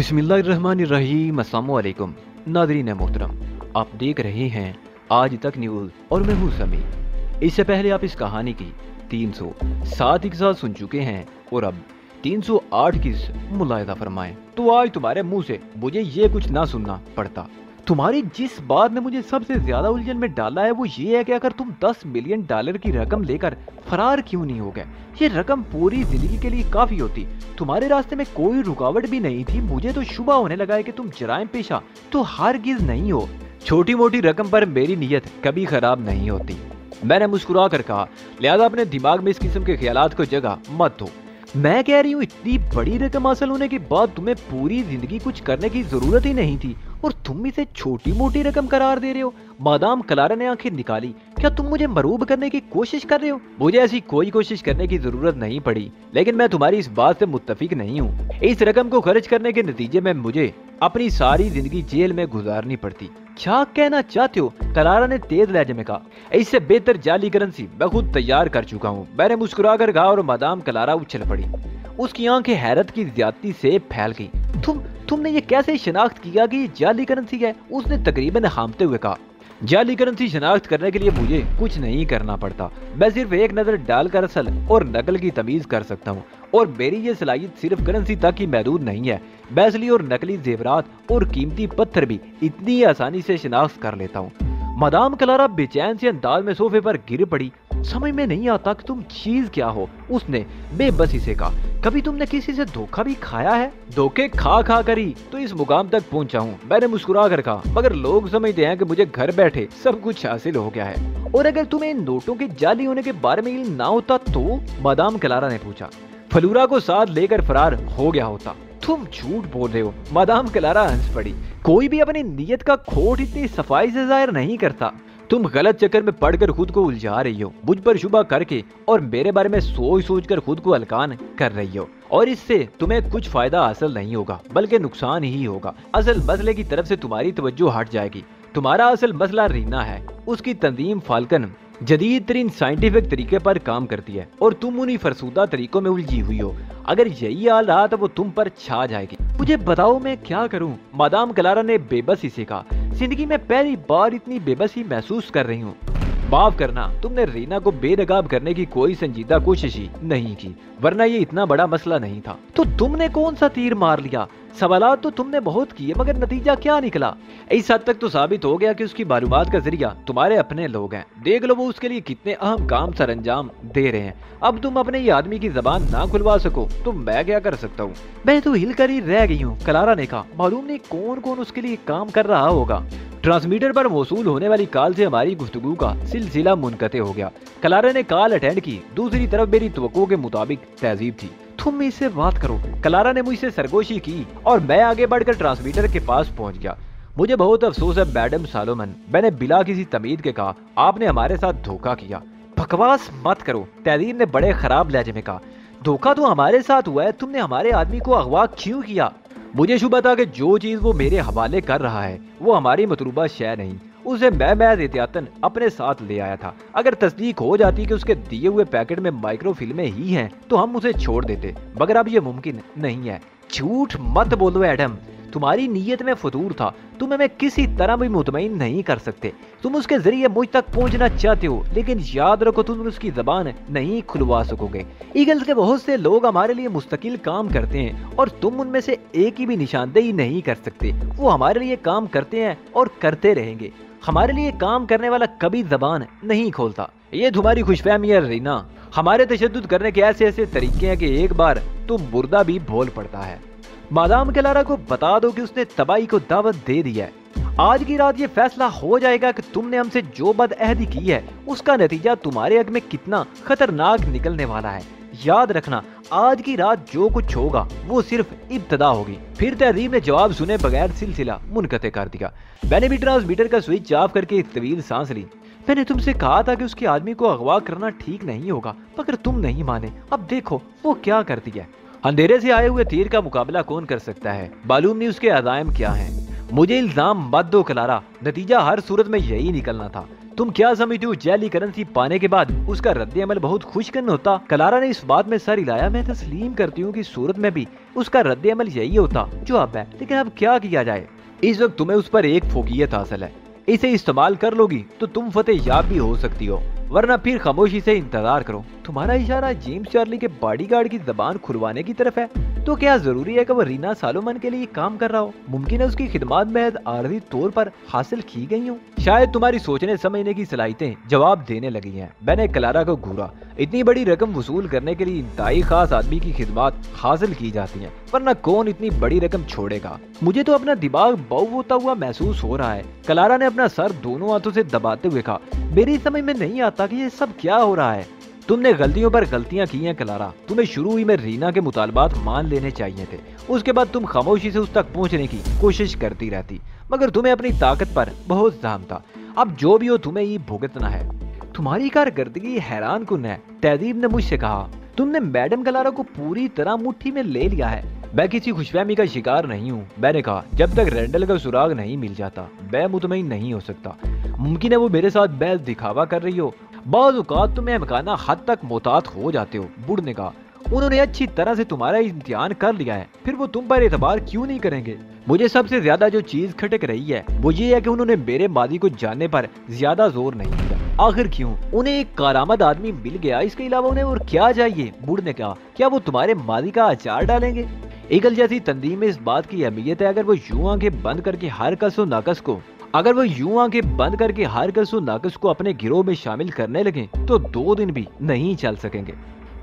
बिस्मिल्लाहिर्रहमानिर्रहीम। अस्सलाम वालेकुम नाज़रीन मोहतरम, आप देख रहे हैं आज तक न्यूज़ और मैं हूँ समी। इससे पहले आप इस कहानी की 307 किस्सा सुन चुके हैं और अब 308 की मुलाहिजा फरमाएं तो आज तुम्हारे मुंह से मुझे ये कुछ ना सुनना पड़ता। तुम्हारी जिस बात ने मुझे सबसे ज्यादा उलझन में डाला है वो ये है कि अगर तुम 10 मिलियन डॉलर की रकम लेकर फरार क्यों नहीं हो गए। ये रकम पूरी जिंदगी के लिए काफी होती। तुम्हारे रास्ते में कोई रुकावट भी नहीं थी। मुझे तो शुबा होने लगा है कि तुम जराइम पेशा तो हरगिज नहीं हो। छोटी मोटी रकम पर मेरी नीयत कभी खराब नहीं होती, मैंने मुस्कुरा कर कहा। लिहाजा अपने दिमाग में इस किस्म के ख्यालात को जगह मत दो। मैं कह रही हूँ इतनी बड़ी रकम हासिल होने के बाद तुम्हें पूरी जिंदगी कुछ करने की जरूरत ही नहीं थी और तुम इसे छोटी मोटी रकम करार दे रहे हो। मादाम क्लारा ने आंखें निकाली। क्या तुम मुझे मरूब करने की कोशिश कर रहे हो? मुझे ऐसी कोई कोशिश करने की जरूरत नहीं पड़ी, लेकिन मैं तुम्हारी इस बात से मुत्तफिक नहीं हूँ। इस रकम को खर्च करने के नतीजे में मुझे अपनी सारी जिंदगी जेल में गुजारनी पड़ती। क्या कहना चाहते हो? क्लारा ने तेज लहजे में कहा। इससे बेहतर जाली करेंसी मैं खुद तैयार कर चुका हूँ, मैंने मुस्कुरा कर कहा और मादाम क्लारा उछल पड़ी। उसकी आंखें हैरत की ज्यादती से फैल गई। तुमने ये कैसे शनाख्त किया कि ये जाली करेंसी है? उसने तकरीबन हामते हुए कहा। जाली करेंसी शनाख्त करने के लिए मुझे कुछ नहीं करना पड़ता, मैं सिर्फ एक नजर डालकर असल और नकल की तमीज कर सकता हूँ। और मेरी ये सलाहियत सिर्फ करेंसी तक ही महदूद नहीं है, मैं असली और नकली जेवरात और कीमती पत्थर भी इतनी आसानी से शनाख्त कर लेता हूँ। मादाम क्लारा बेचैन से अंदाज में सोफे पर गिर पड़ी। समझ में नहीं आता कि तुम चीज क्या हो, उसने बेबसी से कहा। कभी तुमने किसी से धोखा भी खाया है? धोखे खा खा कर ही तो इस मुकाम तक पहुंचा हूँ, मैंने मुस्कुरा कर कहा। मगर लोग समझते हैं कि मुझे घर बैठे सब कुछ हासिल हो गया है। और अगर तुम्हें इन नोटों के जाली होने के बारे में इल्म ना होता तो? मादाम क्लारा ने पूछा। फलूरा को साथ लेकर फरार हो गया होता। तुम झूठ बोल रहे हो, मादाम क्लारा हंस पड़ी। कोई भी अपनी नीयत का खोट इतनी सफाई से जाहिर नहीं करता। तुम गलत चक्कर में पड़कर खुद को उलझा रही हो, मुझ पर शुबा करके और मेरे बारे में सोच सोच कर खुद को हलकान कर रही हो। और इससे तुम्हें कुछ फायदा हासिल नहीं होगा बल्कि नुकसान ही होगा। असल मसले की तरफ से तुम्हारी तवज्जो हट जाएगी। तुम्हारा असल मसला रीना है। उसकी तंजीम फाल्कन जदीद तरीन साइंटिफिक तरीके पर काम करती है और तुम उन्हीं फरसूदा तरीकों में उलझी हुई हो। अगर यही हाल रहा तो वो तुम पर छा जाएगी। मुझे बताओ मैं क्या करूं? मादाम क्लारा ने बेबसी से कहा। जिंदगी में पहली बार इतनी बेबसी महसूस कर रही हूँ। माफ करना, तुमने रीना को बेनकाब करने की कोई संजीदा कोशिश ही नहीं की, वरना ये इतना बड़ा मसला नहीं था। तो तुमने कौन सा तीर मार लिया? सवालात तो तुमने बहुत किए मगर नतीजा क्या निकला? इस हद तक तो साबित हो गया कि उसकी मालूमात का जरिया तुम्हारे अपने लोग हैं। देख लो वो उसके लिए कितने अहम काम सर अंजाम दे रहे हैं। अब तुम अपने ये आदमी की जबान ना खुलवा सको तो मैं क्या कर सकता हूँ? मैं तो हिल कर ही रह गई हूँ, क्लारा ने कहा। मालूम नहीं कौन कौन उसके लिए काम कर रहा होगा। ट्रांसमीटर पर मौसूल होने वाली कॉल से हमारी गुफ्तगू का सिलसिला मुनक़ते हो गया। क्लारा ने कॉल अटेंड की। दूसरी तरफ मेरी तवक्को के मुताबिक तहजीब थी। तुम इससे बात करो, क्लारा ने मुझसे सरगोशी की और मैं आगे बढ़कर ट्रांसमीटर के पास पहुंच गया। मुझे बहुत अफसोस है मैडम सालोमन, मैंने बिला किसी तमीद के कहा। आपने हमारे साथ धोखा किया। बकवास मत करो, तहजीब ने बड़े खराब लहजे में कहा। धोखा तो हमारे साथ हुआ है, तुमने हमारे आदमी को अगवा क्यों किया? मुझे शुबा था कि जो चीज वो मेरे हवाले कर रहा है वो हमारी मतलूबा शय नहीं। उसे मैं एहतियातन अपने साथ ले आया था। अगर तस्दीक हो जाती कि उसके दिए हुए पैकेट में माइक्रो फिल्में ही हैं तो हम उसे छोड़ देते, मगर अब ये मुमकिन नहीं है। झूठ मत बोलो एडम, तुम्हारी नीयत में फतूर था। तुम हमें किसी तरह भी मुतमईन नहीं कर सकते। तुम उसके जरिए मुझ तक पहुंचना चाहते हो, लेकिन याद रखो तुम उसकी जबान नहीं खुलवा सकोगे। ईगल्स के बहुत से लोग हमारे लिए मुस्तकिल काम करते हैं और तुम उनमें से एक की भी निशानदेही नहीं कर सकते। वो हमारे लिए काम करते हैं और करते रहेंगे। हमारे लिए काम करने वाला कभी जबान नहीं खोलता। ये तुम्हारी खुशफहमी है रीना। हमारे तशद्दुद करने के ऐसे ऐसे तरीके हैं कि एक बार तो मुर्दा भी बोल पड़ता है। मादाम क्लारा को बता दो कि उसने तबाही को दावत दे दी है। आज की रात ये फैसला हो जाएगा कि तुमने हमसे जो बदअहदी की है उसका नतीजा तुम्हारे हक में कितना खतरनाक निकलने वाला है। याद रखना, आज की रात जो कुछ होगा वो सिर्फ इब्तदा होगी। फिर तहजीब ने जवाब सुने बगैर सिलसिला मुनक़ते कर दिया। मैंने भी ट्रांसमीटर का स्विच ऑफ करके एक तवील सांस ली। मैंने तुमसे कहा था कि उसके आदमी को अगवा करना ठीक नहीं होगा, मगर तुम नहीं माने। अब देखो वो क्या करती है। अंधेरे से आए हुए तीर का मुकाबला कौन कर सकता है? मालूम नहीं उसके अज़ाइम क्या हैं। मुझे इल्जाम मत दो क्लारा, नतीजा हर सूरत में यही निकलना था। तुम क्या समझती हो जेली करेंसी पाने के बाद उसका रद्द अमल बहुत खुशकन होता? क्लारा ने इस बात में सर हिलाया। मैं तस्लीम करती हूँ कि सूरत में भी उसका रद्द अमल यही होता जो अब है, लेकिन अब क्या किया जाए? इस वक्त तुम्हें उस पर एक फोकियत हासिल है, इसे इस्तेमाल कर लोगी तो तुम फतेह याब भी हो सकती हो, वरना फिर खामोशी से इंतजार करो। तुम्हारा इशारा जेम्स चार्ली के बॉडीगार्ड की जबान खुलवाने की तरफ है, तो क्या जरूरी है कि वो रीना सालोमन के लिए काम कर रहा हो? मुमकिन है उसकी खिदमत महज आर्जी तौर पर हासिल की गई हो। शायद तुम्हारी सोचने समझने की सलाहियतें जवाब देने लगी हैं। मैंने क्लारा को घूरा। इतनी बड़ी रकम वसूल करने के लिए इंतहाई खास आदमी की खिदमत हासिल की जाती है, वरना कौन इतनी बड़ी रकम छोड़ेगा? मुझे तो अपना दिमाग बाऊ होता हुआ महसूस हो रहा है। क्लारा ने अपना सर दोनों हाथों से दबाते हुए कहा, मेरी समझ में नहीं आता कि ये सब क्या हो रहा है। तुमने गलतियों पर गलतियां की हैं क्लारा। तुम्हें शुरू ही में रीना के मुतालबात मान लेने चाहिए थे, उसके बाद तुम खामोशी से उस तक पहुंचने की कोशिश करती रहती, मगर तुम्हें अपनी ताकत पर बहुत ज़ाम था। अब जो भी हो तुम्हें ये भुगतना है। तुम्हारी कारकर्दगी हैरान कुन है, तहजीब ने मुझसे कहा। तुमने मैडम क्लारा को पूरी तरह मुट्ठी में ले लिया है। मैं किसी खुशफहमी का शिकार नहीं हूँ, मैंने कहा। जब तक रैंडल का सुराग नहीं मिल जाता मैं मुतमईन नहीं हो सकता। मुमकिन है वो मेरे साथ बहस दिखावा कर रही हो, बाज़ औक़ात तुम अहमकाना हद तक मोहतात हो जाते हो। बूढ़ ने कहा, उन्होंने अच्छी तरह से तुम्हारा इम्तिहान कर लिया है, फिर वो तुम पर एतबार क्यों नहीं करेंगे? मुझे सबसे ज्यादा जो चीज खटक रही है वो ये है कि उन्होंने मेरे मादी को जानने पर ज्यादा जोर नहीं दिया। आखिर क्यों? उन्हें एक कारामद आदमी मिल गया, इसके अलावा उन्हें और क्या चाहिए? बूढ़ ने कहा, क्या वो तुम्हारे मादी का अचार डालेंगे? ईगल जैसी तंजीम में इस बात की अहमियत है, अगर वो यूं आंखें बंद करके हर कसो नाकस को अपने गिरोह में शामिल करने लगे तो 2 दिन भी नहीं चल सकेंगे।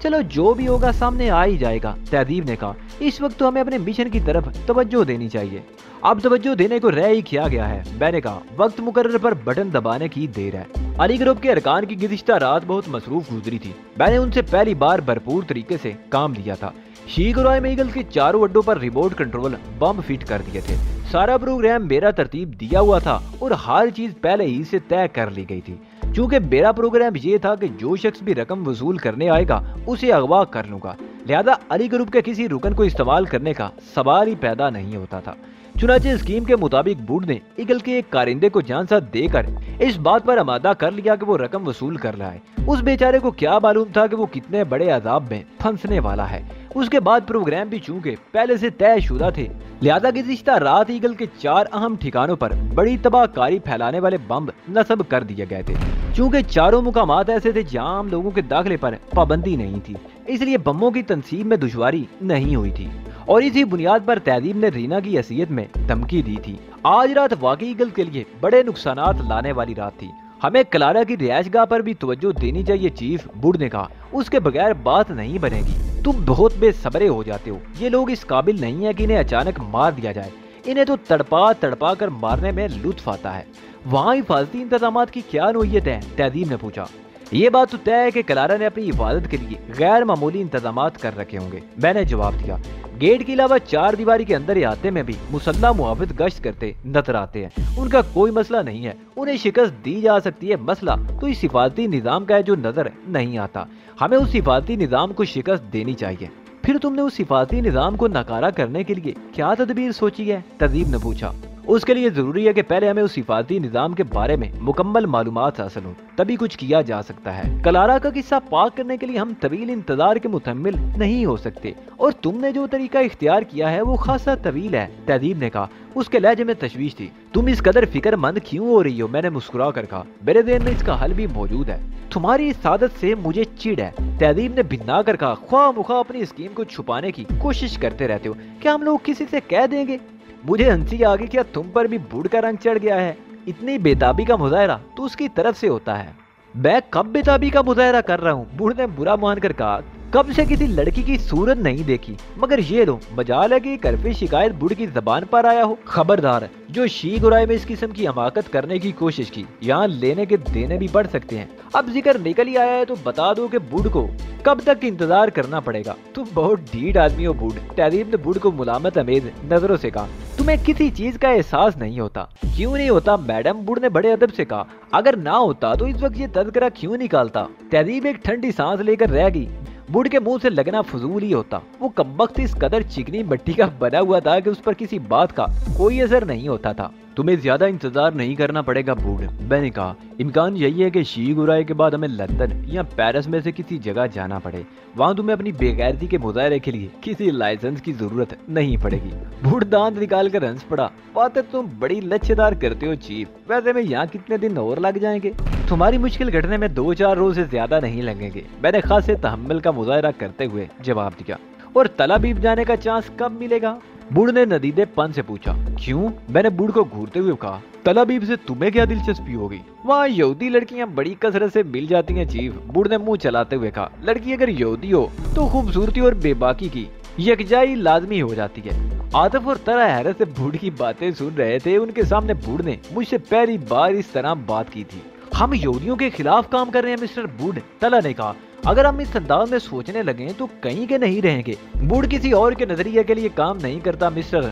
चलो जो भी होगा सामने आ ही जाएगा, तहजीब ने कहा। इस वक्त तो हमें अपने मिशन की तरफ तवज्जो देनी चाहिए। अब तवज्जो देने को रह ही किया गया है, मैंने कहा। वक्त मुकर्रर पर बटन दबाने की देर है। अली ग्रुप के अरकान की गुज़िश्ता रात बहुत मसरूफ गुजरी थी। मैंने उनसे पहली बार भरपूर तरीके से काम लिया था। शीख रॉय में ईगल के चारों अड्डों पर रिमोट कंट्रोल बम फिट कर दिए थे। सारा प्रोग्राम मेरा तरतीब दिया हुआ था और हर चीज पहले ही से तय कर ली गई थी। चूंकि मेरा प्रोग्राम ये था कि जो शख्स भी रकम वसूल करने आएगा उसे अगवा कर लूंगा, लिहाजा अली ग्रुप के किसी रुकन को इस्तेमाल करने का सवाल ही पैदा नहीं होता था। चुनाचे स्कीम के मुताबिक बूढ़ ने ईगल के एक कारिंदे को जानसा देकर इस बात पर आमादा कर लिया कि वो रकम वसूल कर रहा है। उस बेचारे को क्या मालूम था कि वो कितने बड़े अजाब में फंसने वाला है। उसके बाद प्रोग्राम भी चूंकि पहले से तय शुदा थे, लिहाजा गुज़िश्ता रात ईगल के 4 अहम ठिकानों पर बड़ी तबाहकारी फैलाने वाले बम नस्ब कर दिए गए थे। चूंकि चारों मुकामात ऐसे थे जहां आम लोगों के दाखिले पर पाबंदी नहीं थी, इसलिए बमों की तनसीब में दुश्वारी नहीं हुई थी और इसी बुनियाद पर तहजीब ने रीना की हैसियत में धमकी दी थी। आज रात वाकई ईगल के लिए बड़े नुकसानात लाने वाली रात थी। हमें क्लारा की रिहायशगाह पर भी तवज्जो देनी चाहिए चीफ, बूढ़ ने कहा। उसके बगैर बात नहीं बनेगी। तुम बहुत बेसब्रे हो जाते हो। ये लोग इस काबिल नहीं है कि इन्हें अचानक मार दिया जाए, इन्हें तो तड़पा तड़पा कर मारने में लुत्फ आता है। वहाँ हिफाजती इंतजामात की क्या नोयत है? तहजीब ने पूछा। ये बात तो तय है कि क्लारा ने अपनी हिफाजत के लिए गैर मामूली इंतजामात कर रखे होंगे, मैंने जवाब दिया। गेट के अलावा 4 दीवारी के अंदर अहाते में भी मुसल्लह मुहाफिज गश्त करते नजर आते हैं। उनका कोई मसला नहीं है, उन्हें शिकस्त दी जा सकती है। मसला तो इस हिफाजती निजाम का है जो नजर नहीं आता। हमें उस हिफाजती निजाम को शिकस्त देनी चाहिए। फिर तुमने उस हिफाजती निजाम को नकारा करने के लिए क्या तदबीर सोची है? तहजीब ने पूछा। उसके लिए जरूरी है कि पहले हमें उस हिफाजती निजाम के बारे में मुकम्मल मालूमात हासिल हो, तभी कुछ किया जा सकता है। क्लारा का किस्सा पाक करने के लिए हम तवील इंतजार के मुतहम्मिल नहीं हो सकते और तुमने जो तरीका इख्तियार किया है वो खासा तवील है, तहजीब ने कहा। उसके लहजे में तशवीश थी। तुम इस कदर फिक्रमंद क्यों हो रही हो? मैंने मुस्कुरा कर कहा। मेरे ज़हन में इसका हल भी मौजूद है। तुम्हारी इस आदत से मुझे चिढ़ है, तहजीब ने भिन्ना कर कहा। ख्वाह मुखा अपनी स्कीम को छुपाने की कोशिश करते रहते हो। क्या हम लोग किसी से कह देंगे? मुझे हंसी आ गई। क्या तुम पर भी बूढ़ का रंग चढ़ गया है? इतनी बेताबी का मुजाहरा तो उसकी तरफ से होता है। मैं कब बेताबी का मुजाहरा कर रहा हूँ? बूढ़ ने बुरा मान कर कहा। कब से किसी लड़की की सूरत नहीं देखी, मगर ये लो मजाल है कि करफी शिकायत बूढ़ की जबान पर आया हो। खबरदार, जो शी गुराई में इस किस्म की हमाकत करने की कोशिश की, यहाँ लेने के देने भी बढ़ सकते हैं। अब जिक्र निकल ही आया है तो बता दो कि बूढ़ को कब तक इंतजार करना पड़ेगा। तुम बहुत ढीठ आदमी हो बूढ़, तहजीब ने बूढ़ को मुलामत अमेज नजरों से कहा। तुम्हें किसी चीज का एहसास नहीं होता। क्यों नहीं होता मैडम? बूढ़ ने बड़े अदब से कहा। अगर ना होता तो इस वक्त ये तज़किरा क्यों निकालता? तहजीब एक ठंडी सांस लेकर रह गई। بوڑھ کے منہ سے لگنا فضول ہی ہوتا، وہ کمبخت اس قدر چکنی مٹی کا بنا ہوا تھا کہ اس پر کسی بات کا کوئی اثر نہیں ہوتا تھا۔ تمہیں زیادہ انتظار نہیں کرنا پڑے گا بوڑھ، میں نے کہا۔ امکان یہی ہے کہ شیگ ارائے کے بعد ہمیں لندن یا پیرس میں سے کسی جگہ جانا پڑے، وہاں تمہیں اپنی بے غیرتی کے مظاہرے کے لیے کسی لائسنس کی ضرورت نہیں پڑے گی۔ بوڑھ دانت نکال کر ہنس پڑا۔ باتیں تم بڑی لچے دار کرتے ہو چیف، ویسے میں یہاں کتنے دن اور لگ جائیں گے؟ تمہاری مشکل گھٹنے میں 2-4 روز سے زیادہ نہیں لگیں گے، میں نے خاصے تحمل کا مظاہرہ کرتے ہوئے جواب دیا۔ اور تل ابیب جانے کا چانس کب ملے گا؟ بوڑھ نے ندیدے پن سے پوچھا۔ کیوں؟ میں نے بوڑھ کو گھورتے ہوئے کہا۔ تل ابیب سے تمہیں کیا دلچسپی ہوگی؟ وہاں یہودی لڑکیاں بڑی کثرت سے مل جاتی ہیں چیف، بوڑھ نے منہ چلاتے ہوئے کہا۔ لڑکی اگر یہودی ہو تو خوبصورتی اور بے باکی کی یکجائی لازمی ہو جاتی ہے۔ عاطف اور طلحہ حیرت سے بوڑھ کی باتیں سن رہے تھے۔ ان کے سامنے بوڑھ نے مجھ سے پہلی بار اس طرح بات کی تھی۔ ہم یہودیوں کے خلاف کام کر رہے ہیں مسٹر بوڑھ، طلحہ نے کہا۔ اگر ہم اس انداز میں سوچنے لگیں تو کہیں کے نہیں رہیں گے۔ بوڑھ کسی اور کے نظریے کے لیے کام نہیں کرتا مسٹر،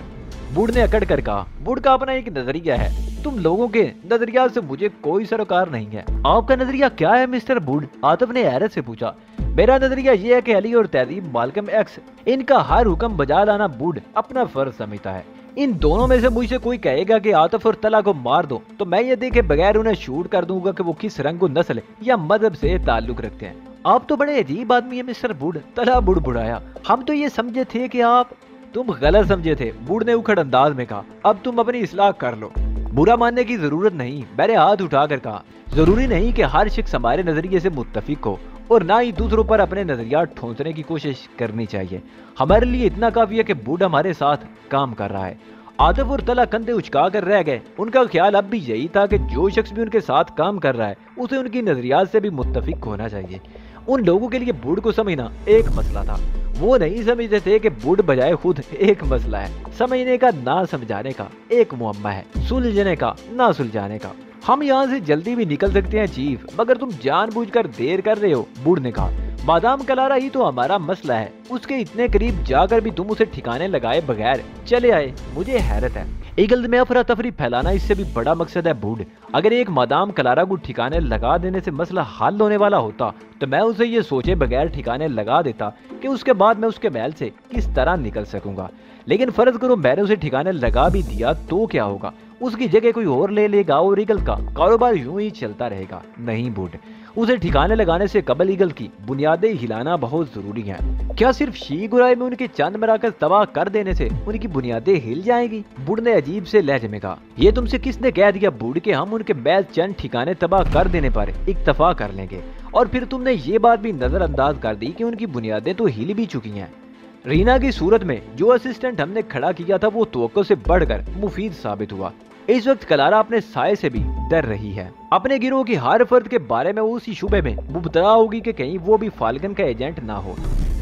بوڑھ نے اکڑ کر کہا۔ بوڑھ کا اپنا ایک نظریہ ہے، تم لوگوں کے نظریات سے مجھے کوئی سروکار نہیں ہے۔ آپ کا نظریہ کیا ہے مسٹر بوڑھ؟ عاطف نے حیرت سے پوچھا۔ میرا نظریہ یہ ہے کہ علی اور تہذیب، مالکم ایکس، ان کا ہر حکم بجا لانا بوڑھ اپنا فرض سمجھتا ہے۔ ان دونوں میں سے مجھ سے کوئی کہے گا کہ عاطف اور طلحہ کو مار دو تو میں یہ دیکھے بغیر انہیں شوٹ کر دوں گا کہ وہ کس رنگ و نسل یا مذہب سے تعلق رکھتے ہیں۔ آپ تو بڑے عجیب آدمی ہیں مسٹر بوڑھ، طلحہ بڑبڑایا۔ ہم تو یہ سمجھے تھے کہ آپ… تم غلط سمجھے تھے، بوڑھ نے اکھڑ انداز میں کہا۔ اب تم اپنی اصلاح کر لو۔ برا ماننے کی ضرورت نہیں، میں نے ہاتھ اٹھا کر کہا۔ ضروری نہیں کہ ہر شخص ہمارے نظریے سے متفق ہو، اور نہ ہی دوسروں پر اپنے نظریات ٹھونسنے کی کوشش کرنی چاہیے۔ ہمارے لیے اتنا کافی ہے کہ بوڑھ ہمارے ساتھ کام کر رہا ہے۔ عاطف اور طلحہ کندھے اچکا کر رہ گئے۔ ان کا خیال اب بھی یہی تھا کہ جو شخص بھی ان کے ساتھ کام کر رہا ہے اسے ان کی نظریات سے بھی متفق ہونا چاہیے۔ ان لوگوں کے لیے بوڑھ کو سمجھنا ایک مسئلہ تھا۔ وہ نہیں سمجھتے تھے کہ بوڑھ بجائے خود ایک مسئلہ ہے، سمجھنے کا نہ سمجھانے کا ایک معمہ ہے، سلجھنے کا نہ سلجھانے کا۔ ہم یہاں سے جلدی بھی نکل سکتے ہیں چیف، مگر تم جان بوجھ کر دیر کر رہے ہو، بوڑھ نے کہا۔ بادام کلارا ہی تو ہمارا مسئلہ ہے، اس کے اتنے قریب جا کر بھی تم اسے ٹھکانے لگائے بغیر چلے آئے، مجھے حیرت ہے۔ ایگل میں افراتفری پھیلانا اس سے بھی بڑا مقصد ہے بوڑھ۔ اگر ایک مادام کلارا کو ٹھکانے لگا دینے سے مسئلہ حل ہونے والا ہوتا تو میں اسے یہ سوچے بغیر ٹھکانے لگا دیتا کہ اس کے بعد میں اس کے محل سے کس طرح نکل سکوں گا۔ لیکن فرض کرو میں نے اسے ٹھکانے لگا بھی دیا تو کیا ہوگا؟ اس کی جگہ کوئی اور لے لے گا اور ایگل کا کاروبار یوں ہی چلتا رہے گا۔ نہیں بوڑھ، اسے ٹھکانے لگانے سے قبل ایگل کی بنیادیں ہلانا بہت ضروری ہیں۔ کیا صرف شی گرائے میں ان کے چند مراکز تباہ کر دینے سے ان کی بنیادیں ہل جائیں گی؟ بوڑھ نے عجیب سے لہجے میں کہا۔ یہ تم سے کس نے کہہ دیا بوڑھ کہ ہم ان کے محض چند ٹھکانے تباہ کر دینے پر اکتفا کر لیں گے؟ اور پھر تم نے یہ بات بھی نظر انداز کر دی کہ ان کی بنیادیں تو ہل بھی چکی ہیں۔ رینا کی صورت میں جو اسسٹنٹ ہم نے کھڑا کیا تھا وہ توقع سے بڑھ کر مفید ثابت ہوا۔ اس وقت کلارا اپنے سائے سے بھی ڈر رہی ہے۔ اپنے گروہ کی ہر فرد کے بارے میں وہ اسی شبے میں مبتلا ہوگی کہ کہیں وہ بھی فالکن کا ایجنٹ نہ ہو۔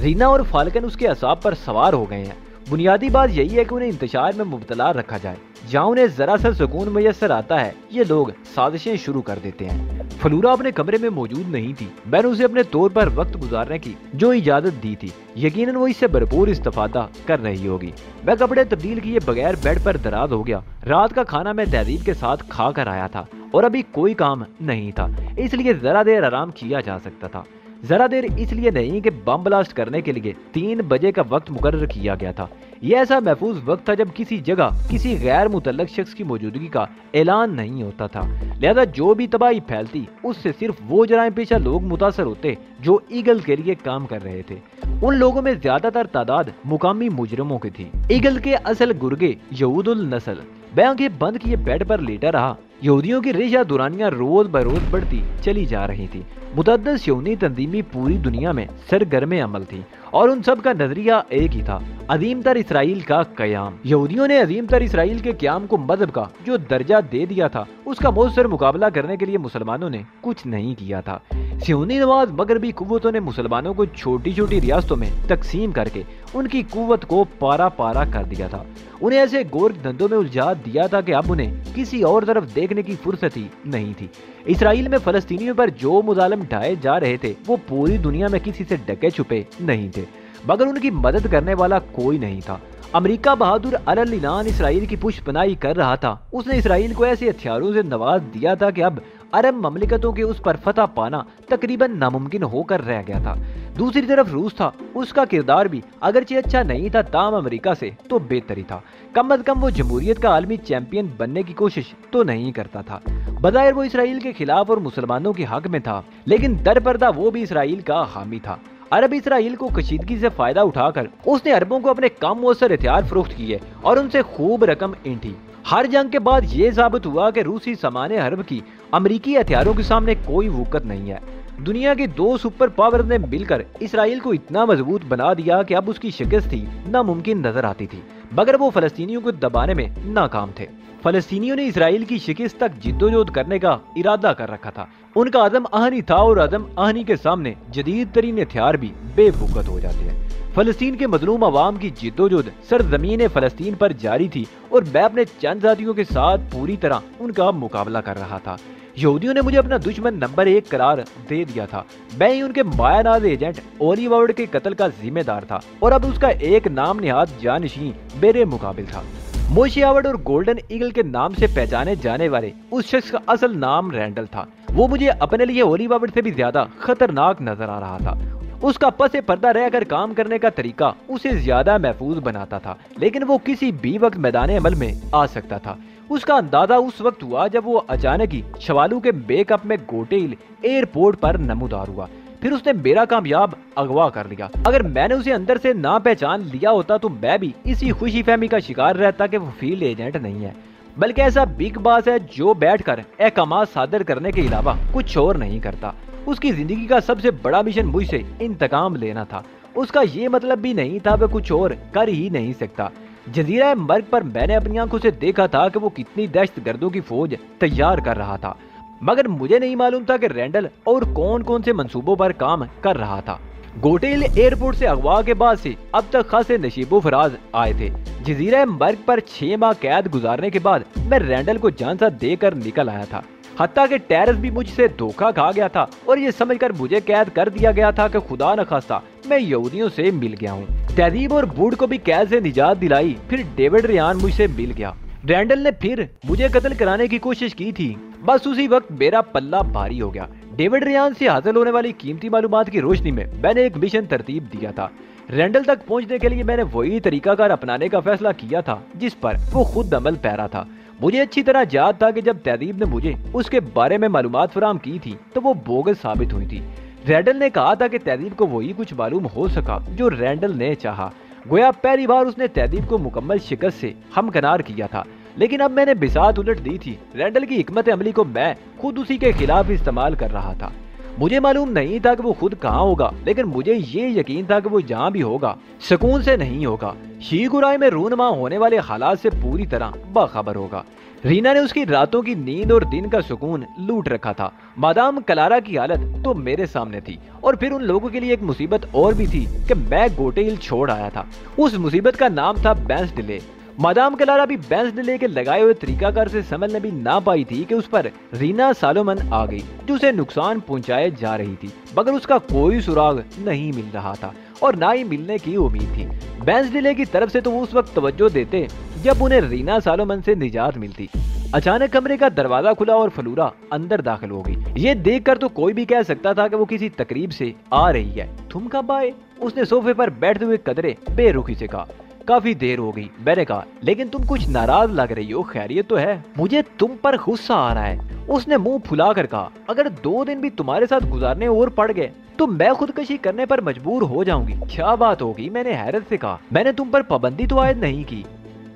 رینا اور فالکن اس کے اعصاب پر سوار ہو گئے ہیں۔ بنیادی بات یہی ہے کہ انہیں انتشار میں مبتلا رکھا جائے۔ جہاں انہیں ذرا سا سکون میسر آتا ہے یہ لوگ سازشیں شروع کر دیتے ہیں۔ فلورا اپنے کمرے میں موجود نہیں تھی۔ میں نے اسے اپنے طور پر وقت گزارنے کی جو اجازت دی تھی، یقیناً وہ اس سے بھرپور استفادہ کر رہی ہوگی۔ میں کپڑے تبدیل کیے بغیر بیڈ پر دراز ہو گیا۔ رات کا کھانا میں تہذیب کے ساتھ کھا کر آیا تھا اور ابھی کوئی کام نہیں تھا، اس لیے ذرا دیر آرام کیا جا سکتا تھا۔ ذرا دیر اس لیے نہیں کہ بم بلاسٹ کرنے کے لیے 3 بجے کا وقت مقرر کیا گیا تھا۔ یہ ایسا محفوظ وقت تھا جب کسی جگہ کسی غیر متعلق شخص کی موجودگی کا اعلان نہیں ہوتا تھا، لہذا جو بھی تباہی پھیلتی اس سے صرف وہ جرائم پیشہ لوگ متاثر ہوتے جو ایگل کے لیے کام کر رہے تھے۔ ان لوگوں میں زیادہ تر تعداد مقامی مجرموں کی تھی۔ ایگل کے اصل گرگے یہود النسل۔ میں آنکھیں بند کیے بیڈ پر لیٹا رہا۔ یہودیوں کی ریشہ دورانیاں روز بروز بڑھتی چلی جا رہی تھی۔ متعدد شیونی تنظیمی پوری دنیا میں سرگرم عمل تھی اور ان سب کا نظریہ ایک ہی تھا، عظیم تر اسرائیل کا قیام۔ یہودیوں نے عظیم تر اسرائیل کے قیام کو مذہب کا جو درجہ دے دیا تھا، اس کا مؤثر مقابلہ کرنے کے لیے مسلمانوں نے کچھ نہیں کیا تھا۔ سیونی نواز مغربی قوتوں نے مسلمانوں کو چھوٹی چھوٹی ریاستوں میں تقسیم کر کے ان کی قوت کو پارا پارا کر دیا تھا، انہیں ایسے گور دھندوں میں الجھا دیا تھا کہ اب انہیں کسی اور طرف دیکھنے کی فرصت ہی نہیں تھی۔ اسرائیل میں فلسطینیوں پر جو مظالم ڈھائے جا رہے تھے وہ پوری دنیا میں کسی سے ڈکے چھپے نہیں تھے، مگر ان کی مدد کرنے والا کوئی نہیں تھا۔ امریکہ بہادر اعلان اسرائیل کی پشت پناہی کر رہا تھا۔ اس نے اسرائیل کو ایسے ہتھیاروں سے نواز دیا تھا کہ اب عرب مملکتوں کے اس پر فتح پانا تقریباً ناممکن ہو کر رہ گیا تھا۔ दूसरी तरफ रूस था, उसका किरदार भी अगरचे अच्छा नहीं था ताम अमेरिका से तो बेहतर ही था। कम अज कम वो जमहूरियत का आलमी चैंपियन बनने की कोशिश तो नहीं करता था। बज़ाहिर वो इसराइल के खिलाफ और मुसलमानों के हक में था, लेकिन दरपर्दा वो भी इसराइल का हामी था। अरब इसराइल को कशीदगी से फायदा उठाकर उसने अरबों को अपने कम मौसर हथियार फरोख्त किए और उनसे खूब रकम ईंटी। हर जंग के बाद ये साबित हुआ कि रूसी सामान्य अरब की अमेरिकी हथियारों के सामने कोई वक़्त नहीं है। दुनिया के दो सुपर पावर ने मिलकर इसराइल को इतना मजबूत बना दिया कि अब उसकी शिकस्त ही नामुमकिन नजर आती थी, मगर वो फलस्तीनियों को दबाने में नाकाम थे। फलस्तीनियों ने इसराइल की शिकस्त तक जिद्दोजहद करने का इरादा कर रखा था। उनका अज़म आहनी था और अज़म आहनी के सामने जदीद तरीन हथियार भी बेवकूफ़ हो जाते हैं। फलस्तीन के मजलूम अवाम की जिद्दोजहद सरजमीन फलस्तीन पर जारी थी और मैं अपने चंद साथियों के साथ पूरी तरह उनका मुकाबला कर रहा था। यहूदियों ने मुझे अपना दुश्मन नंबर 1 करार दे दिया था। मैं ही उनके मायानाज एजेंट ओलिव हार्वर्ड के कत्ल का जिम्मेदार था और अब उसका एक नाम निहाद जानशीं मेरे मुकाबिल था। मोशे हार्वर्ड और गोल्डन ईगल के नाम से पहचाने जाने वाले उस शख्स का असल नाम रैंडल था। वो मुझे अपने लिए ओलिव हार्वर्ड से भी ज्यादा खतरनाक नजर आ रहा था। उसका पसे पर्दा रहकर काम करने का तरीका उसे ज्यादा महफूज बनाता था, लेकिन वो किसी भी वक्त मैदान अमल में आ सकता था। उसका अंदाजा उस वक्त हुआ जब वो अचानक ही शवालू के बेकअप में गोटेल एयरपोर्ट पर नमूदार हुआ। फिर उसने मेरा कामयाब अगवा कर लिया। अगर मैंने उसे अंदर से ना पहचान लिया होता तो मैं भी इसी खुशी फहमी का शिकार रहता कि वो फील्ड एजेंट नहीं है, बल्कि ऐसा बिग बॉस है जो बैठकर अहकाम सादर करने के अलावा कुछ और नहीं करता। उसकी जिंदगी का सबसे बड़ा मिशन मुझसे इंतकाम लेना था। उसका ये मतलब भी नहीं था वह कुछ और कर ही नहीं सकता। जजीरा मर्ग पर मैंने अपनी आंखों से देखा था कि वो कितनी दहशतगर्दों की फौज तैयार कर रहा था, मगर मुझे नहीं मालूम था कि रैंडल और कौन कौन से मंसूबों पर काम कर रहा था। गोटेल एयरपोर्ट से अगवा के बाद से अब तक खासे नशीबो फराज आए थे। जजीरा मर्ग पर 6 माह कैद गुजारने के बाद मैं रैंडल को जान सा देकर निकल आया था। हत्ता के टेरस भी मुझसे धोखा खा गया था और ये समझकर मुझे कैद कर दिया गया था कि खुदा न खास्ता मैं यहूदियों से मिल गया हूँ। तहजीब और बूढ़ को भी कैद से निजात दिलाई। फिर डेविड रियान मुझसे मिल गया। रैंडल ने फिर मुझे कत्ल कराने की कोशिश की थी। बस उसी वक्त मेरा पल्ला भारी हो गया। डेविड रियान से हासिल होने वाली कीमती मालूमात की रोशनी में मैंने एक मिशन तरतीब दिया था। रैंडल तक पहुंचने के लिए मैंने वही तरीकाकार अपनाने का फैसला किया था जिस पर वो खुद अमल पैरा था। मुझे अच्छी तरह याद था कि जब तहजीब ने मुझे उसके बारे में मालूमात फराहम की थी तो वो बोगस साबित हुई थी। रैंडल ने कहा था कि तहजीब को वही कुछ मालूम हो सका जो रैंडल ने चाहा। गोया पहली बार उसने तहजीब को मुकम्मल शिकस्त से हमकनार किया था, लेकिन अब मैंने बिसात उलट दी थी। रैंडल की हिकमत अमली को मैं खुद उसी के खिलाफ इस्तेमाल कर रहा था। मुझे मालूम नहीं था कि वो खुद कहाँ होगा, लेकिन मुझे ये यकीन था कि वो जहाँ भी होगा सुकून से नहीं होगा। शीगुराई में रूनमा होने वाले हालात से पूरी तरह बाखबर होगा। रीना ने उसकी रातों की नींद और दिन का सुकून लूट रखा था। मादाम क्लारा की हालत तो मेरे सामने थी, और फिर उन लोगों के लिए एक मुसीबत और भी थी कि मैं गोटेल छोड़ आया था। उस मुसीबत का नाम था बैंस डिले। मादाम क्लारा भी बैंस डिले के लगाए हुए तरीकाकार से समझने भी ना पाई थी कि उस पर रीना सालोमन आ गई जो उसे नुकसान पहुंचाए जा रही थी, मगर उसका कोई सुराग नहीं मिल रहा था और ना ही मिलने की उम्मीद थी। बैंस डिले की तरफ से तो वो उस वक्त तवज्जो देते जब उन्हें रीना सालोमन से निजात मिलती। अचानक कमरे का दरवाजा खुला और फलूरा अंदर दाखिल हो गई। ये देखकर तो कोई भी कह सकता था कि वो किसी तकरीब से आ रही है। तुम कब आए? उसने सोफे पर बैठते हुए कदरे बेरुखी से कहा। काफी देर हो गई, मैंने कहा, लेकिन तुम कुछ नाराज लग रही हो, खैरियत तो है? मुझे तुम पर गुस्सा आ रहा है, उसने मुंह फुला कर कहा। अगर 2 दिन भी तुम्हारे साथ गुजारने और पड़ गए तो मैं खुदकशी करने पर मजबूर हो जाऊंगी। क्या बात होगी? मैंने हैरत से कहा। मैंने तुम पर पाबंदी तो आयद नहीं की,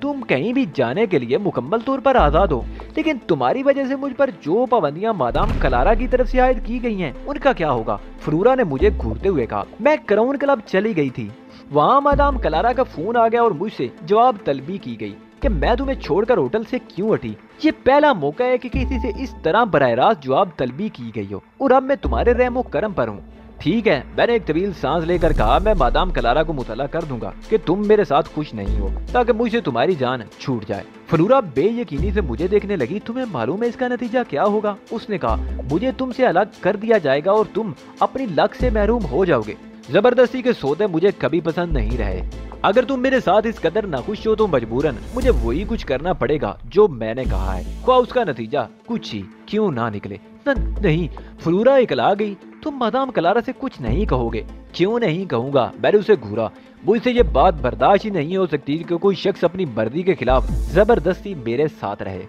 तुम कहीं भी जाने के लिए मुकम्मल तौर पर आजाद हो, लेकिन तुम्हारी वजह से मुझ पर जो पाबंदियां मादाम क्लारा की तरफ से आयद की गई हैं उनका क्या होगा? फरूरा ने मुझे घूरते हुए कहा। मैं क्राउन क्लब चली गई थी, वहाँ मादाम क्लारा का फोन आ गया और मुझसे जवाब तलबी की गई कि मैं तुम्हें छोड़कर होटल से क्यों हटी। ये पहला मौका है कि किसी से इस तरह बराह रास्त जवाब तलबी की गई हो, और अब मैं तुम्हारे रहमो करम पर हूँ। ठीक है, मैंने एक तवील सांस लेकर कहा, मैं मादाम क्लारा को मुतला कर दूंगा कि तुम मेरे साथ खुश नहीं हो, ताकि मुझसे तुम्हारी जान छूट जाए। फलूरा बेयकीनी से मुझे देखने लगी। तुम्हें मालूम है इसका नतीजा क्या होगा? उसने कहा। मुझे तुमसे अलग कर दिया जाएगा और तुम अपनी लक से महरूम हो जाओगे। जबरदस्ती के सौदे मुझे कभी पसंद नहीं रहे। अगर तुम मेरे साथ इस कदर नाखुश हो तो मजबूरन मुझे वही कुछ करना पड़ेगा जो मैंने कहा है, क्या उसका नतीजा कुछ ही क्यों ना निकले। नहीं, फलूरा इकला गई। तुम मादाम क्लारा से कुछ नहीं कहोगे? क्यों नहीं कहूंगा, मैंने उसे घूरा। मुझसे ये बात बर्दाश्त ही नहीं हो सकती कि कोई शख्स अपनी मर्जी के खिलाफ जबरदस्ती मेरे साथ रहे।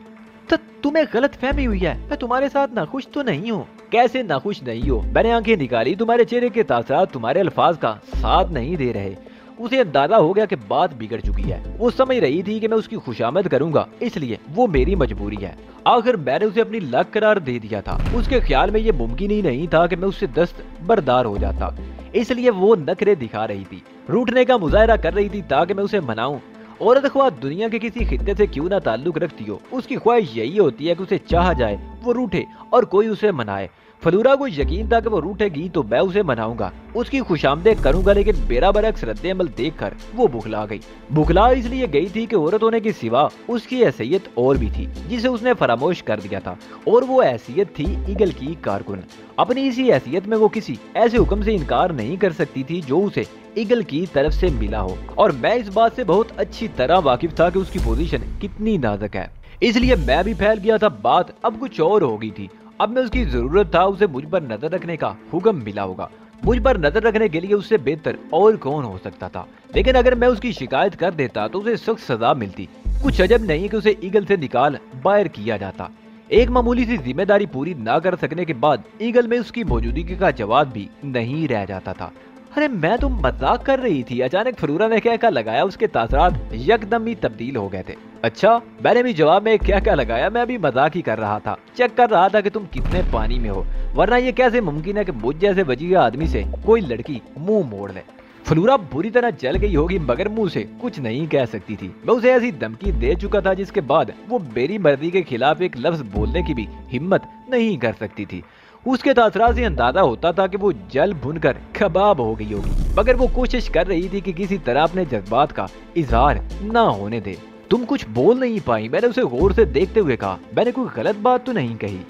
तो तुम्हें गलत फहमी हुई है, मैं तुम्हारे साथ नाखुश तो नहीं हूँ। कैसे नाखुश नहीं हो? मैंने आंखें निकाली, तुम्हारे चेहरे के तासरात तुम्हारे अल्फाज का साथ नहीं दे रहे। उसे अंदाजा हो गया कि बात बिगड़ चुकी है। वो समझ रही थी कि मैं उसकी खुशामद करूंगा, इसलिए वो मेरी मजबूरी है। आखिर मैंने उसे अपनी लक करार दे दिया था। उसके ख्याल में ये मुमकिन ही नहीं था कि मैं उससे दस्त बरदार हो जाता, इसलिए वो नखरे दिखा रही थी, रूठने का मुजाहरा कर रही थी ताकि मैं उसे मनाऊं। औरत ख्वाह दुनिया के किसी खित्ते से क्यों ना ताल्लुक रखती हो, उसकी ख्वाहिश यही होती है कि उसे चाहा जाए, वो रूठे और कोई उसे मनाए। फलूरा को यकीन था कि वो रूठेगी तो मैं उसे मनाऊंगा, उसकी खुशामदेद करूंगा, लेकिन मेरा बरक्स रद्द-ए-अमल देखकर वो बुखला गई। बुखला इसलिए गई थी कि औरत होने के सिवा उसकी हैसियत और भी थी जिसे उसने फरामोश कर दिया था, और वो हैसियत थी ईगल की कारकुन। अपनी इसी हैसियत में वो किसी ऐसे हुक्म से इनकार नहीं कर सकती थी जो उसे ईगल की तरफ से मिला हो, और मैं इस बात से बहुत अच्छी तरह वाकिफ था कि उसकी पोजीशन कितनी नाजुक है। इसलिए मैं भी फैल गया था। बात अब कुछ और हो गई थी। अब मैं उसकी जरूरत था, उसे मुझ पर नजर रखने का हुक्म मिला होगा। मुझ पर नजर रखने के लिए उससे बेहतर और कौन हो सकता था। लेकिन अगर मैं उसकी शिकायत कर देता तो उसे सख्त सजा मिलती। कुछ अजब नहीं कि उसे ईगल से निकाल बाहर किया जाता। एक मामूली सी जिम्मेदारी पूरी ना कर सकने के बाद ईगल में उसकी मौजूदगी का जवाब भी नहीं रह जाता था। अरे मैं तो मजाक कर रही थी। अचानक फरूरा ने क्या लगाया, उसके तासरात यकदम ही तब्दील हो गए थे। अच्छा, मैंने भी जवाब में क्या लगाया, मैं भी मजाक ही कर रहा था, चेक कर रहा था कि तुम कितने पानी में हो, वरना ये कैसे मुमकिन है कि मुझ जैसे वजीहा आदमी से कोई लड़की मुंह मोड़ ले। फलूरा बुरी तरह जल गई होगी मगर मुंह से कुछ नहीं कह सकती थी। मैं उसे ऐसी धमकी दे चुका था जिसके बाद वो मेरी मर्जी के खिलाफ एक लफ्ज बोलने की भी हिम्मत नहीं कर सकती थी। उसके तासरात से अंदाजा होता था कि वो जल भुनकर कबाब हो गई होगी, मगर वो कोशिश कर रही थी कि किसी तरह अपने जज्बात का इजहार ना होने दे। तुम कुछ बोल नहीं पाई, मैंने उसे गौर से देखते हुए कहा। मैंने कोई गलत बात तो नहीं कही?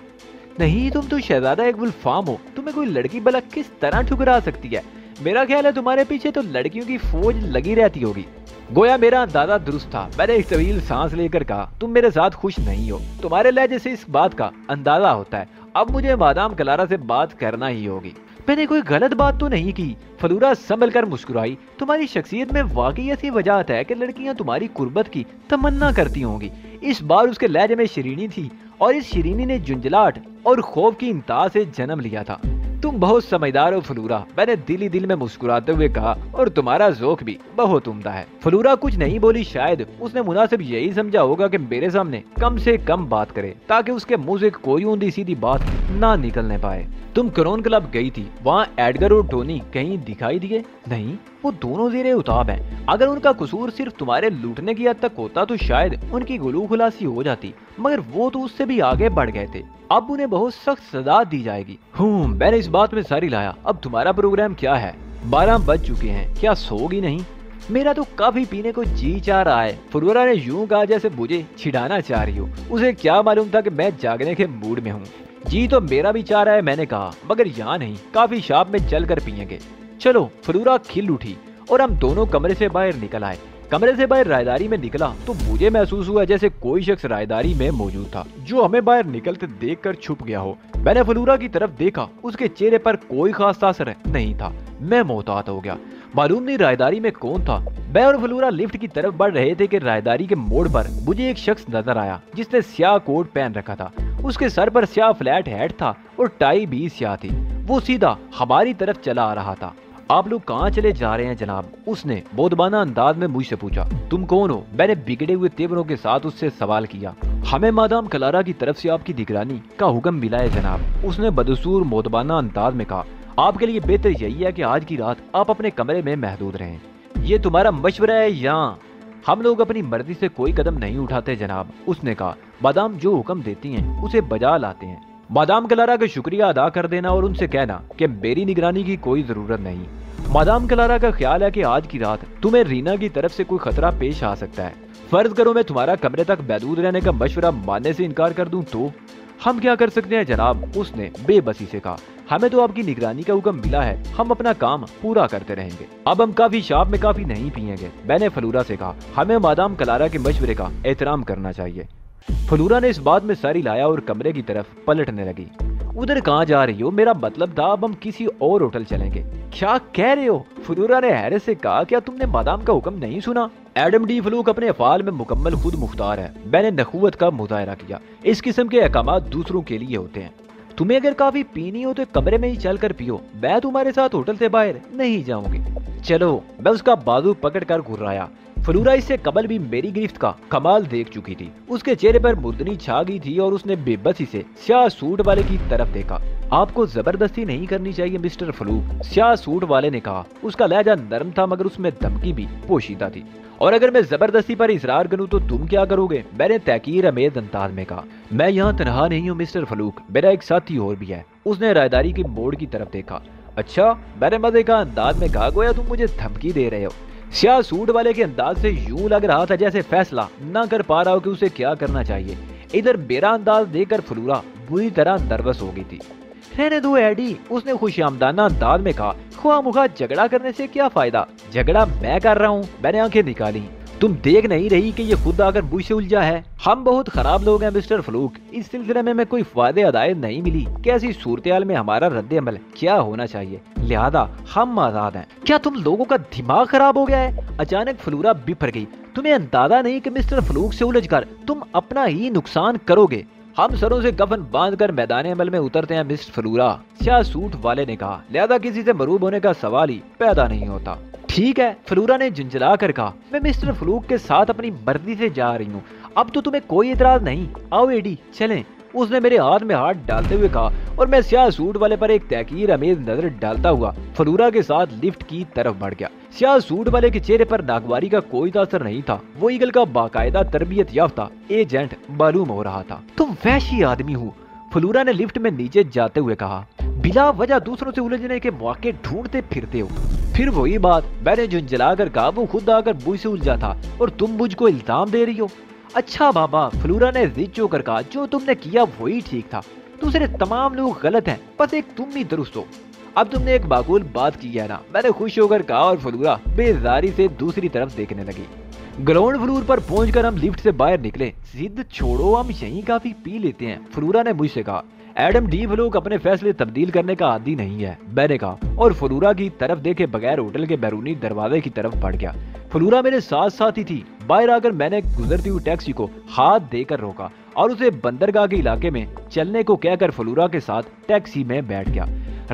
नहीं, तुम तो शहजादा एक गुलफाम हो, तुम्हें कोई लड़की भला किस तरह ठुकरा सकती है? मेरा ख्याल है तुम्हारे पीछे तो लड़कियों की फौज लगी रहती होगी। गोया मेरा अंदाजा दुरुस्त था। मैंने एक तवील सांस लेकर कहा, तुम मेरे साथ खुश नहीं हो, तुम्हारे लहजे से इस बात का अंदाजा होता है। अब मुझे मादाम क्लारा से बात करना ही होगी। मैंने कोई गलत बात तो नहीं की। फलूरा संभल कर मुस्कुराई। तुम्हारी शख्सियत में वाकई ऐसी वजह है कि लड़कियां तुम्हारी कुर्बत की तमन्ना करती होंगी। इस बार उसके लहजे में शिरीनी थी, और इस शिरीनी ने झुंझलाहट और खौफ की इंतहा से जन्म लिया था। तुम बहुत समझदार हो फलूरा, मैंने दिल ही दिल में मुस्कुराते हुए कहा, और तुम्हारा ज़ौक भी बहुत उम्दा है। फलूरा कुछ नहीं बोली। शायद उसने मुनासिब यही समझा होगा कि मेरे सामने कम से कम बात करे ताकि उसके मुंह से कोई ऊंधी सीधी बात ना निकलने पाए। तुम करोन क्लब गई थी, वहाँ एडगर और टोनी कहीं दिखाई दिए? नहीं, वो दोनों ज़ेरे उताब हैं। अगर उनका कसूर सिर्फ तुम्हारे लूटने की हद तक होता तो शायद उनकी गुलू खुलासी हो जाती, मगर वो तो उससे भी आगे बढ़ गए थे। अब उन्हें बहुत सख्त सजा दी जाएगी। मैंने इस बात में सर हिलाया। अब तुम्हारा प्रोग्राम क्या है? 12 बज चुके हैं, क्या सोगी नहीं? मेरा तो काफी पीने को जी चाह रहा है। फरूरा ने यूं कहा जैसे मुझे छिड़ाना चाह रही हो। उसे क्या मालूम था कि मैं जागने के मूड में हूँ। जी तो मेरा भी चाह रहा है, मैंने कहा, मगर यहाँ नहीं, काफी शॉप में चल कर पियेंगे। चलो। फरूरा खिल उठी और हम दोनों कमरे से बाहर निकल आए। कमरे से बाहर रायदारी में निकला तो मुझे महसूस हुआ जैसे कोई शख्स रायदारी में मौजूद था जो हमें बाहर निकलते देखकर छुप गया हो। मैंने फलूरा की तरफ देखा, उसके चेहरे पर कोई खास असर नहीं था। मैं मोहतात हो गया। मालूम नहीं रायदारी में कौन था। मैं और फलूरा लिफ्ट की तरफ बढ़ रहे थे कि रायदारी के मोड़ पर मुझे एक शख्स नजर आया जिसने स्याह कोट पहन रखा था। उसके सर पर स्याह फ्लैट हैट था और टाई भी स्याह थी। वो सीधा हमारी तरफ चला आ रहा था। आप लोग कहाँ चले जा रहे हैं जनाब? उसने बोधबाना अंदाज में मुझसे पूछा। तुम कौन हो? मैंने बिगड़े हुए तेवरों के साथ उससे सवाल किया। हमें मादाम क्लारा की तरफ से आपकी निगरानी का हुक्म मिला है जनाब, उसने बदसूर मोदबाना अंदाज में कहा। आपके लिए बेहतर यही है कि आज की रात आप अपने कमरे में महदूद रहें। ये तुम्हारा मशवरा है या? हम लोग अपनी मर्जी से कोई कदम नहीं उठाते जनाब, उसने कहा। मादाम जो हुक्म देती हैं उसे बजा लाते हैं। मादाम क्लारा का शुक्रिया अदा कर देना और उनसे कहना कि मेरी निगरानी की कोई जरूरत नहीं। मादाम क्लारा का ख्याल है कि आज की रात तुम्हें रीना की तरफ से कोई खतरा पेश आ सकता है। फर्ज करो मैं तुम्हारा कमरे तक महदूद रहने का मशवरा मानने से इनकार कर दूं तो? हम क्या कर सकते हैं जनाब, उसने बेबसी से कहा। हमें तो आपकी निगरानी का हुक्म मिला है, हम अपना काम पूरा करते रहेंगे। अब हम काफी शॉप में काफी नहीं पियेंगे, मैंने फलूरा से कहा। हमें मादाम क्लारा के मशवरे का एहतराम करना चाहिए। फलूरा ने इस बात में सर हिलाया और कमरे की तरफ पलटने लगी। ادھر کہاں جا رہی ہو؟ میرا مطلب تھا اب ہم کسی اور ہوٹل چلیں گے۔ کیا کہہ رہے ہو؟ فلورا نے حیرت سے کہا، کیا تم نے مادام کا حکم نہیں سنا؟ ایڈم ڈی فلوک اپنے افعال میں مکمل خود مختار ہے۔ میں نے نخوت کا مظاہرہ کیا، اس قسم کے احکامات دوسروں کے لیے ہوتے ہیں۔ تمہیں اگر کافی پینی ہو تو کمرے میں ہی چل کر پیو، میں تمہارے ساتھ ہوٹل سے باہر نہیں جاؤں گی۔ چلو، میں اس کا بازو پکڑ کر گھرایا۔ فلورا اس سے قبل بھی میری گرفت کا کمال دیکھ چکی تھی۔ اس کے چہرے پر مردنی چھا گئی تھی اور اس نے بے بسی سے سیاہ سوٹ والے کی طرف دیکھا۔ آپ کو زبردستی نہیں کرنی چاہیے مسٹر فلوک، سیاہ سوٹ والے نے کہا۔ اس کا لہجہ نرم تھا مگر اس میں دھمکی بھی پوشیدہ تھی۔ اور اگر میں زبردستی پر اصرار کروں تو تم کیا کرو گے؟ میں نے تحقیر امیز انداز میں کہا۔ میں یہاں تنہا نہیں ہوں مسٹر فلوک، میرا ایک ساتھی اور بھی ہے۔ اس نے رائداری کی موڑ کی طرف دیکھا۔ اچھا، میں نے مزے کا انداز میں کہا، گویا تم مجھے دھمکی دے رہے ہو۔ سیاہ سوٹ والے کے انداز سے یوں لگ رہا تھا جیسے فیصلہ نہ کر پا رہا ہو کہ اسے کیا کرنا چاہیے۔ ادھر میرا انداز دیکھ کر فلورا بری طرح نروس ہو گئی تھی۔ رہنے دو ایڈی، اس نے خوش آمدانہ انداز میں کہا، خواہ مخواہ جھگڑا کرنے سے کیا فائدہ؟ جھگڑا میں کر رہا ہوں؟ میں نے آنکھیں نکالی۔ تم دیکھ نہیں رہی کہ یہ خود آ کر مجھ سے الجھا ہے؟ ہم بہت خراب لوگ ہیں مسٹر فلوک، اس سلسلے میں کوئی فائدہ ہدایت نہیں ملی کہ ایسی صورتحال میں ہمارا رد عمل کیا ہونا چاہیے، لہذا ہم آزاد ہیں۔ کیا تم لوگوں کا دماغ خراب ہو گیا ہے؟ اچانک فلورا بپھر گئی۔ تمہیں اندازہ نہیں کہ مسٹر فلوک سے الجھ کر تم اپنا ہی نقصان کرو گے۔ ہم سروں سے کفن باندھ کر میدان عمل میں اترتے ہیں مسٹر فلورا، سیاہ سوٹ والے نے کہا، لہذا کسی سے مروب ہونے کا سوال ہی پیدا نہیں ہوتا۔ ٹھیک ہے، فلورا نے جھنجھلا کر کہا، میں مسٹر فلوک کے ساتھ اپنی مرضی سے جا رہی ہوں، اب تو تمہیں کوئی اعتراض نہیں؟ آؤ ایڈی چلیں۔ اس نے میرے ہاتھ میں ہاتھ ڈالتے ہوئے کہا اور میں سیاہ سوٹ والے پر ایک تحقیر امیز نظر ڈالتا ہوا فلورا کے ساتھ لفٹ کی طرف بڑھ گیا۔ سیاہ سوٹ والے کے چہرے پر ناگواری کا کوئی تاثر نہیں تھا، وہ ایگل کا باقاعدہ تربیت یافتہ ایجنٹ معلوم ہو رہا تھا۔ تم وحشی آدمی ہو، فلورا نے لفٹ میں نیچے جاتے ہوئے کہا، بلا وجہ دوسروں سے الجھنے کے مواقع ڈھونڈتے پھرتے ہو۔ پھر وہی بات، میں نے جھنجھلا کر کہا، وہ خود آ کر مجھ سے الجھا تھا اور تم مجھ کو الزام دے رہی ہو۔ اچھا بابا، فلورا نے ضد چو کر کہا، جو تم نے کیا وہی ٹھیک تھا، دوسرے تمام لوگ غلط ہیں، بس ایک تم ہی درست ہو۔ اب تم نے ایک معقول بات کی ہے نا؟ میں نے خوش ہو کر کہا اور فلورا بیزاری سے دوسری طرف دیکھنے لگی۔ گراؤنڈ فلور پر پہنچ کر ہم لفٹ سے باہر نکلے۔ ضد چھوڑو، ہم یہیں کافی پی لیتے ہیں، فلورا نے مجھ سے کہا۔ ایڈم ڈی فلوک اپنے فیصلے تبدیل کرنے کا عادی نہیں ہے، میں نے کہا، اور فلورا کی طرف دیکھے بغیر ہوٹل کے بیرونی دروازے کی طرف بڑھ گیا۔ فلورا میرے ساتھ ساتھ ہی تھی۔ باہر آ کر میں نے گزرتی ہوئی ٹیکسی کو ہاتھ دے کر روکا اور اسے بندرگاہ کے علاقے میں چلنے کو کہہ کر فلورا کے ساتھ ٹیکسی میں بیٹھ گیا۔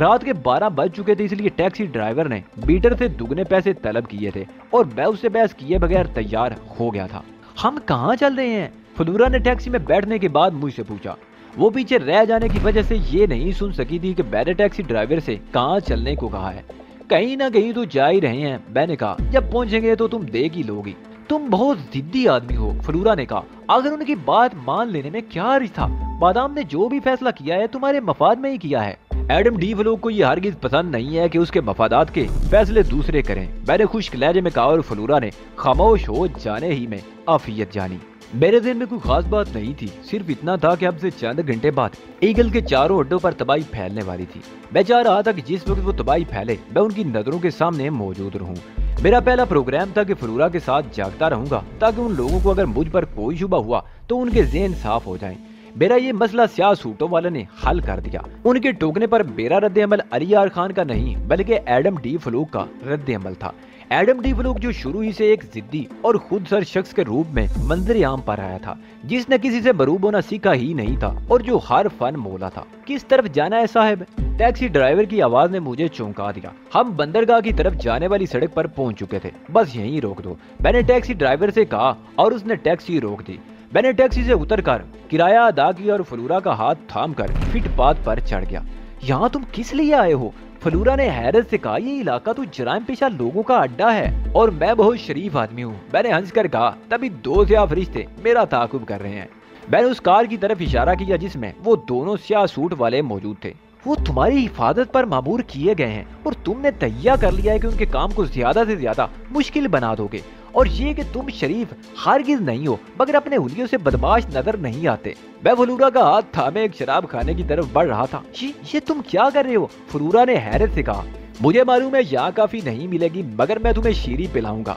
رات کے 12 بج چکے تھے، اس لیے ٹیکسی ڈرائیور نے میٹر سے دگنے پیسے طلب کیے تھے اور میں اس سے بحث کیے بغیر تیار ہو گیا تھا۔ ہم کہاں چل رہے ہیں؟ فلورا نے ٹیکسی میں بیٹھنے کے بعد مجھ سے پوچھا۔ وہ پیچھے رہ جانے کی وجہ سے یہ نہیں سن سکی تھی کہ میں نے ٹیکسی ڈرائیور سے کہاں چلنے کو کہا ہے۔ کہیں نہ کہیں تو جا ہی رہے ہیں، میں نے کہا، جب پہنچیں گے تو تم دیکھ ہی لوگی۔ تم بہت ضدی آدمی ہو، فلورا نے کہا، آخر ان کی بات مان لینے میں کیا حرج تھا؟ مادام نے جو بھی فیصلہ کیا ہے تمہارے مفاد میں ہی کیا ہے۔ ایڈم ڈی فلوک کو یہ ہرگز پسند نہیں ہے کہ اس کے مفادات کے فیصلے دوسرے کریں، میں نے خشک لہجے میں کہا اور فلورا نے خاموش ہو جانے ہی میں عافیت جانی۔ میرے ذہن میں کوئی خاص بات نہیں تھی، صرف اتنا تھا کہ اب سے چند گھنٹے بعد ایگل کے چاروں اڈوں پر تباہی پھیلنے والی تھی۔ میں چاہ رہا تھا کہ جس وقت وہ تباہی پھیلے میں ان کی نظروں کے سامنے موجود رہوں۔ میرا پہلا پروگرام تھا کہ فلورا کے ساتھ جاگتا رہوں گا تاکہ ان لوگوں کو اگر مجھ پر کوئی شبہ ہوا تو ان کے ذہن صاف ہو جائیں۔ میرا یہ مسئلہ سیاہ سوٹوں والے نے حل کر دیا۔ ان کے ٹوکنے پر میرا رد عمل علی یار خان کا نہیں بلکہ ایڈم ڈی فلوک کا رد عمل تھا۔ ایڈم ڈی فلوک جو شروع ہی سے ایک ضدی اور خود سر شخص کے روپ میں منظر عام پر آیا تھا، جس نے کسی سے مروب ہونا سیکھا ہی نہیں تھا اور جو ہر فن مولا تھا۔ کس طرف جانا ہے صاحب؟ ٹیکسی ڈرائیور کی آواز نے مجھے چونکا دیا۔ ہم بندرگاہ کی طرف جانے والی سڑک پر پہنچ چکے تھے، بس یہیں روک دو، میں نے ٹیکسی ڈرائیور سے کہا اور اس نے ٹیکسی روک دی۔ میں نے ٹیکسی سے اتر کر کرایہ ادا کیا اور فلورا کا ہاتھ تھام کر فٹ پاتھ پر چڑھ گیا۔ یہاں تم کس لیے آئے ہو؟ فلورا نے حیرت سے کہا، یہ علاقہ تو جرائم پیشہ لوگوں کا اڈا ہے اور میں بہت شریف آدمی ہوں، میں نے ہنس کر کہا۔ تبھی دو سیاہ فرشتے میرا تعاقب کر رہے ہیں۔ میں نے اس کار کی طرف اشارہ کیا جس میں وہ دونوں سیاہ سوٹ والے موجود تھے۔ وہ تمہاری حفاظت پر مامور کیے گئے ہیں اور تم نے تہیہ کر لیا ہے کہ ان کے کام کو زیادہ سے زیادہ مشکل بنا دو گے، اور یہ کہ تم شریف ہرگز نہیں ہو مگر اپنے حلیوں سے بدماش نظر نہیں آتے۔ میں فلورا کا ہاتھ تھامے ایک شراب خانے کی طرف بڑھ رہا تھا۔ یہ تم کیا کر رہے ہو؟ فلورا نے حیرت سے کہا۔ مجھے معلوم ہے یہاں کافی نہیں ملے گی مگر میں تمہیں شیری پلاؤں گا۔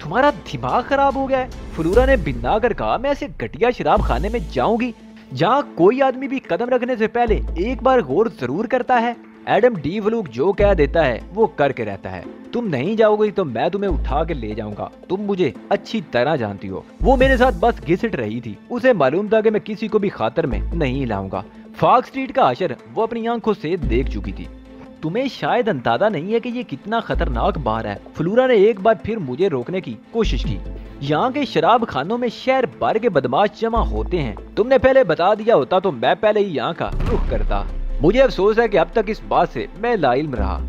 تمہارا دماغ خراب ہو گیا ہے؟ فلورا نے بنا کر کہا، میں ایسے گھٹیا شراب خانے میں جاؤں گی؟ जहाँ कोई आदमी भी कदम रखने से पहले एक बार गौर जरूर करता है। एडम डी फ्लूक जो कह देता है वो करके रहता है। तुम नहीं जाओगे तो मैं तुम्हें उठा के ले जाऊंगा, तुम मुझे अच्छी तरह जानती हो। वो मेरे साथ बस घिसट रही थी, उसे मालूम था कि मैं किसी को भी खातर में नहीं लाऊंगा। फॉक्स स्ट्रीट का हशर वो अपनी आंखों से देख चुकी थी। तुम्हें शायद अंदाजा नहीं है कि ये कितना खतरनाक बार है। फ्लोरा ने एक बार फिर मुझे रोकने की कोशिश की। यहाँ के शराब खानों में शहर भर के बदमाश जमा होते हैं। तुमने पहले बता दिया होता तो मैं पहले ही यहाँ का रुख करता। मुझे अफसोस है कि अब तक इस बात से मैं लाइल्म रहा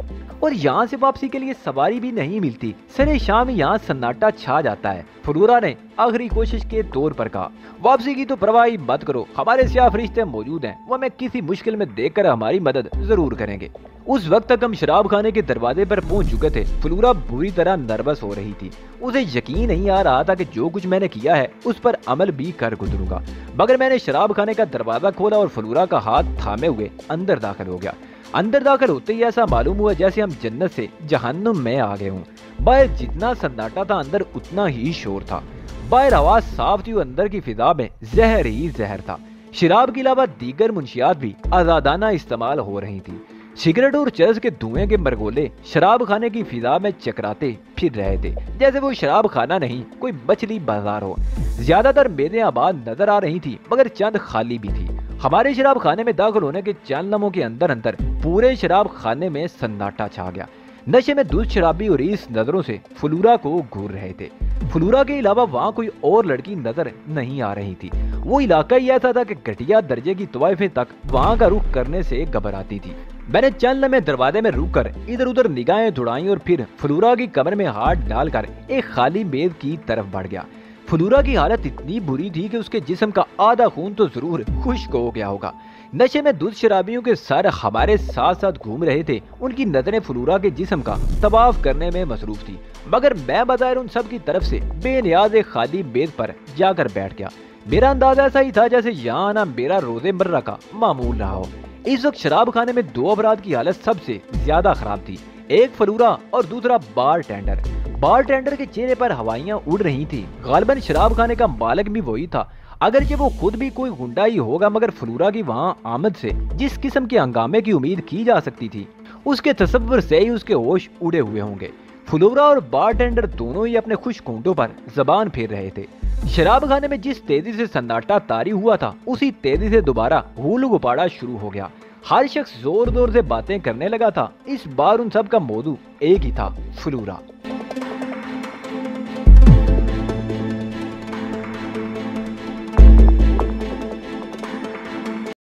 और यहाँ से वापसी के लिए सवारी भी नहीं मिलती। सरे शाम यहाँ सन्नाटा छा जाता है। फ्लोरा ने आखिरी कोशिश के तौर पर कहा, वापसी की तो परवाह मत करो, हमारे सियाह फरिश्ते मौजूद हैं, वो हमें किसी मुश्किल में देखकर हमारी मदद जरूर करेंगे। उस वक्त तक हम शराब खाने के दरवाजे पर पहुंच चुके थे। फ्लोरा बुरी तरह नर्वस हो रही थी। उसे यकीन नहीं आ रहा था कि जो कुछ मैंने किया है उस पर अमल भी कर गुजरूंगा। मगर मैंने शराब खाने का दरवाजा खोला और फ्लोरा का हाथ थामे हुए अंदर दाखिल हो गया। अंदर दाखिल होते ही ऐसा मालूम हुआ जैसे हम जन्नत से जहन्नुम में आ गए हों। बाहर जितना सन्नाटा था अंदर उतना ही शोर था। बाहर आवाज साफ थी और अंदर की फिजा में जहर ही जहर था। शराब के अलावा दीगर मुंशियात भी आजादाना इस्तेमाल हो रही थी। सिगरेट और चरस के धुएं के मरगोले शराब खाने की फिजा में चकराते फिर रहे थे, जैसे वो शराब खाना नहीं कोई मछली बाजार हो। ज्यादातर मेदें आबाद नजर आ रही थी मगर चंद खाली भी थी। हमारे शराब खाने में दाखिल होने के चंद लम्हों के अंदर अंदर पूरे शराब खाने में सन्नाटा छा गया। नशे में दूध शराबी और इस नजरों से फ्लोरा को घूर रहे थे। फ्लोरा के अलावा वहाँ कोई और लड़की नजर नहीं आ रही थी। वो इलाका ही ऐसा था कि घटिया दर्जे की तवाइफें तक वहाँ का रुख करने से घबराती थी। मैंने चंद लम्हे दरवाजे में रुक कर इधर उधर निगाहें दौड़ाई और फिर फ्लोरा की कमर में हाथ डालकर एक खाली मेज की तरफ बढ़ गया। फ्लोरा की हालत इतनी बुरी थी कि उसके जिस्म का आधा खून तो जरूर खुश्क हो गया होगा। नशे में दूध शराबियों के सर हमारे साथ साथ घूम रहे थे। उनकी नजरें फ्लोरा के जिस्म का तवाफ करने में मसरूफ थी, मगर मैं बजाय उन सब की तरफ से बेनियाज एक खाली मेज पर जाकर बैठ गया। मेरा अंदाजा ऐसा ही था जैसे यहाँ आना मेरा रोजे मर्रा का मामूल रहा हो। इस वक्त शराब खाने में दो अफराद की हालत सबसे ज्यादा खराब थी, एक फ्लोरा और दूसरा बार टेंडर। बार टेंडर के चेहरे पर हवाइयां उड़ रही थी। गालिबन शराब खाने का मालिक भी वही था, अगरचे वो खुद भी कोई गुंडा ही होगा, मगर फ्लोरा की वहाँ आमद से जिस किस्म के हंगामे की उम्मीद की जा सकती थी उसके तसव्वुर से ही उसके होश उड़े हुए होंगे। फ्लोरा और बारटेंडर दोनों ही अपने खुश घूंटों पर जबान फेर रहे थे। शराब खाने में जिस तेजी से सन्नाटा तारी हुआ था उसी तेजी से दोबारा हूल गुपाड़ा शुरू हो गया। हर शख्स जोर जोर से बातें करने लगा था। इस बार उन सब का मौजू एक ही था, फ्लोरा।